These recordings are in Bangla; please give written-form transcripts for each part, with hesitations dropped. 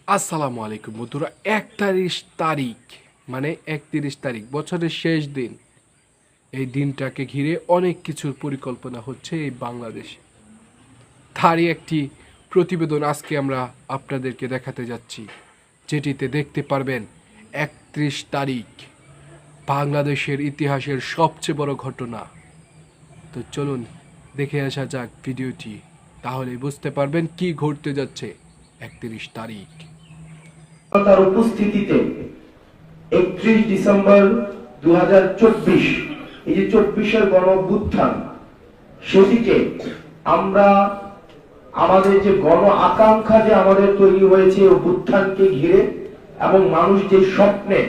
আসসালামু আলাইকুম বন্ধুরা। 31 তারিখ মানে 31 তারিখ, বছরের শেষ দিন। এই দিনটাকে ঘিরে অনেক কিছুর পরিকল্পনা হচ্ছে এই বাংলাদেশে। তারই একটি প্রতিবেদন আজকে আমরা আপনাদেরকে দেখাতে যাচ্ছি, যেটিতে দেখতে পারবেন 31 তারিখ বাংলাদেশের ইতিহাসের সবচেয়ে বড় ঘটনা। তো চলুন দেখে আসা যাক ভিডিওটি, তাহলে বুঝতে পারবেন কি ঘটতে যাচ্ছে 31 তারিখ। তার উপস্থিতিতে 31 ডিসেম্বর 2024, এই যে 24-এর গণ অভ্যুত্থান, সেটিকে আমরা আমাদের যে গণ আকাঙ্ক্ষা যে আমাদের তৈরি হয়েছে অভ্যুত্থানকে ঘিরে, এবং মানুষ যে স্বপ্নে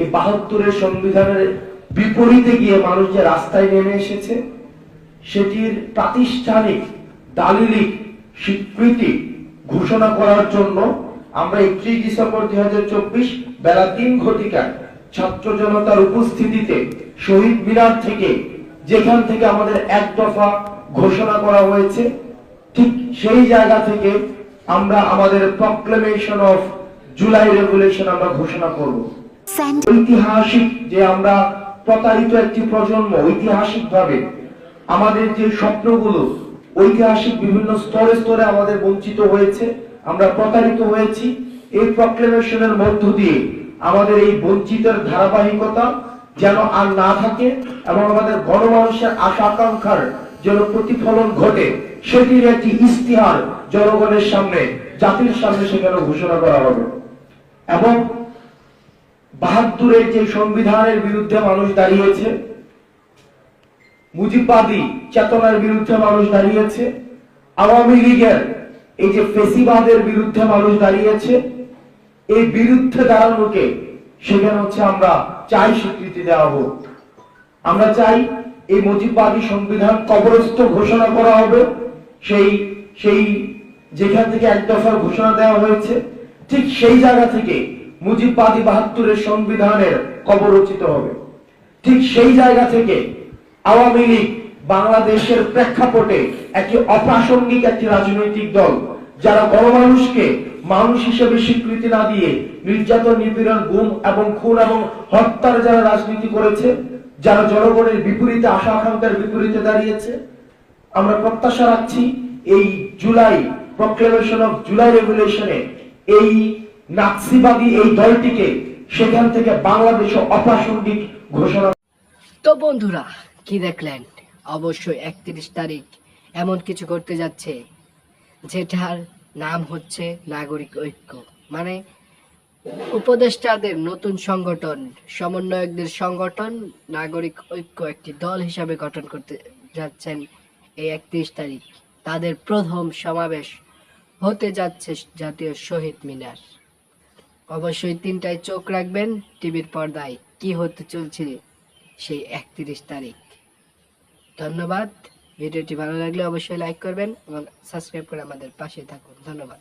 এই 72-এর সংবিধানের বিপরীতে গিয়ে মানুষ যে রাস্তায় নেমে এসেছে, সেটির প্রাতিষ্ঠানিক দালিলিক স্বীকৃতি ঘোষণা করার জন্য আমরা 31 ডিসেম্বর 2024 বেলা 3 ঘটিকায় ছাত্র জনতার উপস্থিতিতে শহীদ মিনার থেকে, যেখান থেকে আমাদের এক দফা ঘোষণা করা হয়েছে, ঠিক সেই জায়গা থেকে আমরা আমাদের প্রক্লেমেশন অফ জুলাই রেভলিউশন আমরা ঘোষণা করব। ঐতিহাসিক যে আমরা প্রতারিত একটি প্রজন্ম, ঐতিহাসিক ভাবে আমাদের যে স্বপ্নগুলো ঐতিহাসিক বিভিন্ন স্তরে স্তরে আমাদের বঞ্চিত হয়েছে, আমরা প্রতারিত হয়েছি, এই প্রক্লেমেশনের মধ্য দিয়ে আমাদের এই বঞ্চিতের ধারাবাহিকতা যেন আর না থাকে, এবং আমাদের গণমানুষের আশা আকাঙ্ক্ষার যেন প্রতিফলন ঘটে, সেটির একটি ইস্তিহার জনগণের সামনে, জাতির সামনে সেখানে ঘোষণা করা হবে। এবং 72-এর যে সংবিধানের বিরুদ্ধে মানুষ দাঁড়িয়েছে, মুজিববাদী চেতনার বিরুদ্ধে মানুষ দাঁড়িয়েছে, আওয়ামী লীগের এই যে ফেসিবাদের বিরুদ্ধে মানুষ দাঁড়িয়েছে, এই বিরুদ্ধে দাঁড়ানোকে সেখানে হচ্ছে আমরা চাই স্বীকৃতি দেওয়া হোক। আমরা চাই এই মুজিববাদী সংবিধান কবরস্থ ঘোষণা করা হবে। সেই সেই যেখান থেকে এক দফার ঘোষণা দেওয়া হয়েছে, ঠিক সেই জায়গা থেকে মুজিববাদী 72-এর সংবিধানের কবর রচিত হবে। ঠিক সেই জায়গা থেকে আওয়ামী লীগ বাংলাদেশের প্রেক্ষাপটে একটি অপ্রাসঙ্গিক একটি রাজনৈতিক দল, যারা গণমানুষকে মানুষ হিসেবে স্বীকৃতি না দিয়ে নির্যাতন, নিপীড়ন, গুম এবং খুন এবং হত্যার যারা রাজনীতি করেছে, যারা জনগণের বিপরীতে, আশা আকাঙ্ক্ষার বিপরীতে দাঁড়িয়েছে, আমরা প্রত্যাশা রাখছি এই জুলাই প্রক্লেমেশন অফ জুলাই রেভলিউশনে এই নাৎসিবাদী এই দলটিকে সেখান থেকে বাংলাদেশে অপ্রাসঙ্গিক ঘোষণা। তো বন্ধুরা, কি দেখলেন? অবশ্যই 31 তারিখ এমন কিছু করতে যাচ্ছে যেটার নাম হচ্ছে নাগরিক ঐক্য, মানে উপদেষ্টাদের নতুন সংগঠন, সমন্বয়কদের সংগঠন নাগরিক ঐক্য একটি দল হিসাবে গঠন করতে যাচ্ছেন এই 31 তারিখ। তাদের প্রথম সমাবেশ হতে যাচ্ছে জাতীয় শহীদ মিনার। অবশ্যই 3টায় চোখ রাখবেন টিভির পর্দায়, কি হতে চলছে সেই 31 তারিখ। ধন্যবাদ। ভিডিওটি ভালো লাগলে অবশ্যই লাইক করবেন এবং সাবস্ক্রাইব করে আমাদের পাশে থাকুন। ধন্যবাদ।